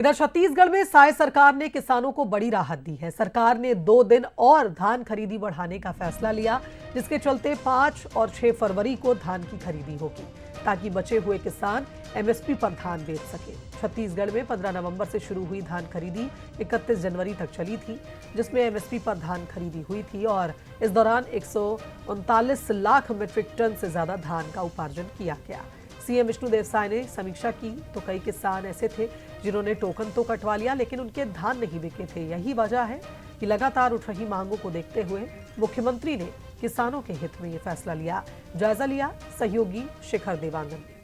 इधर छत्तीसगढ़ में साय सरकार ने किसानों को बड़ी राहत दी है। सरकार ने 2 दिन और धान खरीदी बढ़ाने का फैसला लिया, जिसके चलते 5 और 6 फरवरी को धान की खरीदी होगी, ताकि बचे हुए किसान एमएसपी पर धान बेच सके। छत्तीसगढ़ में 15 नवंबर से शुरू हुई धान खरीदी 31 जनवरी तक चली थी, जिसमें एमएसपी पर धान खरीदी हुई थी और इस दौरान 139 लाख मीट्रिक टन से ज्यादा धान का उपार्जन किया गया। सीएम विष्णुदेव साय ने समीक्षा की तो कई किसान ऐसे थे जिन्होंने टोकन तो कटवा लिया, लेकिन उनके धान नहीं बिके थे। यही वजह है कि लगातार उठ रही मांगों को देखते हुए मुख्यमंत्री ने किसानों के हित में ये फैसला लिया। जायजा लिया सहयोगी शिखर देवांगन ने।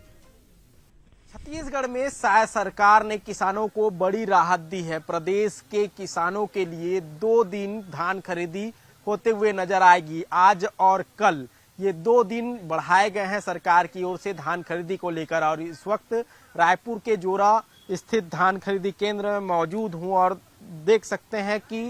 छत्तीसगढ़ में साय सरकार ने किसानों को बड़ी राहत दी है। प्रदेश के किसानों के लिए 2 दिन धान खरीदी होते हुए नजर आएगी। आज और कल ये 2 दिन बढ़ाए गए हैं सरकार की ओर से धान खरीदी को लेकर। और इस वक्त रायपुर के जोरा स्थित धान खरीदी केंद्र में मौजूद हूं और देख सकते हैं कि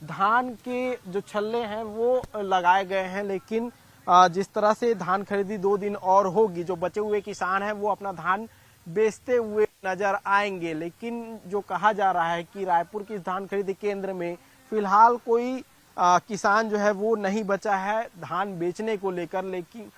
धान के जो छल्ले हैं वो लगाए गए हैं, लेकिन जिस तरह से धान खरीदी 2 दिन और होगी, जो बचे हुए किसान हैं वो अपना धान बेचते हुए नजर आएंगे। लेकिन जो कहा जा रहा है कि रायपुर के इस धान खरीदी केंद्र में फिलहाल कोई किसान जो है वो नहीं बचा है धान बेचने को लेकर। लेकिन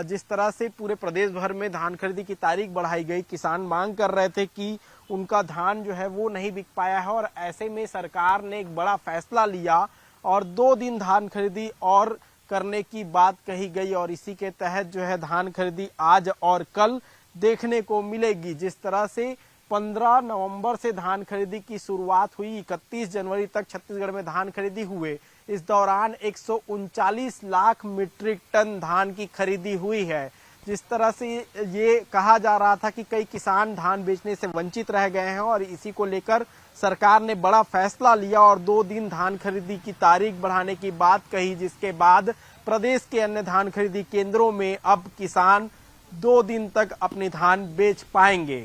जिस तरह से पूरे प्रदेश भर में धान खरीदी की तारीख बढ़ाई गई, किसान मांग कर रहे थे कि उनका धान जो है वो नहीं बिक पाया है, और ऐसे में सरकार ने एक बड़ा फैसला लिया और 2 दिन धान खरीदी और करने की बात कही गई। और इसी के तहत जो है धान खरीदी आज और कल देखने को मिलेगी। जिस तरह से 15 नवंबर से धान खरीदी की शुरुआत हुई, 31 जनवरी तक छत्तीसगढ़ में धान खरीदी हुए। इस दौरान 139 लाख मीट्रिक टन धान की खरीदी हुई है। जिस तरह से ये कहा जा रहा था कि कई किसान धान बेचने से वंचित रह गए हैं, और इसी को लेकर सरकार ने बड़ा फैसला लिया और 2 दिन धान खरीदी की तारीख बढ़ाने की बात कही, जिसके बाद प्रदेश के अन्य धान खरीदी केंद्रों में अब किसान 2 दिन तक अपनी धान बेच पाएंगे।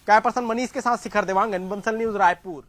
कैमरा पर्सन मनीष के साथ शिखर देवांगन, बंसल न्यूज, रायपुर।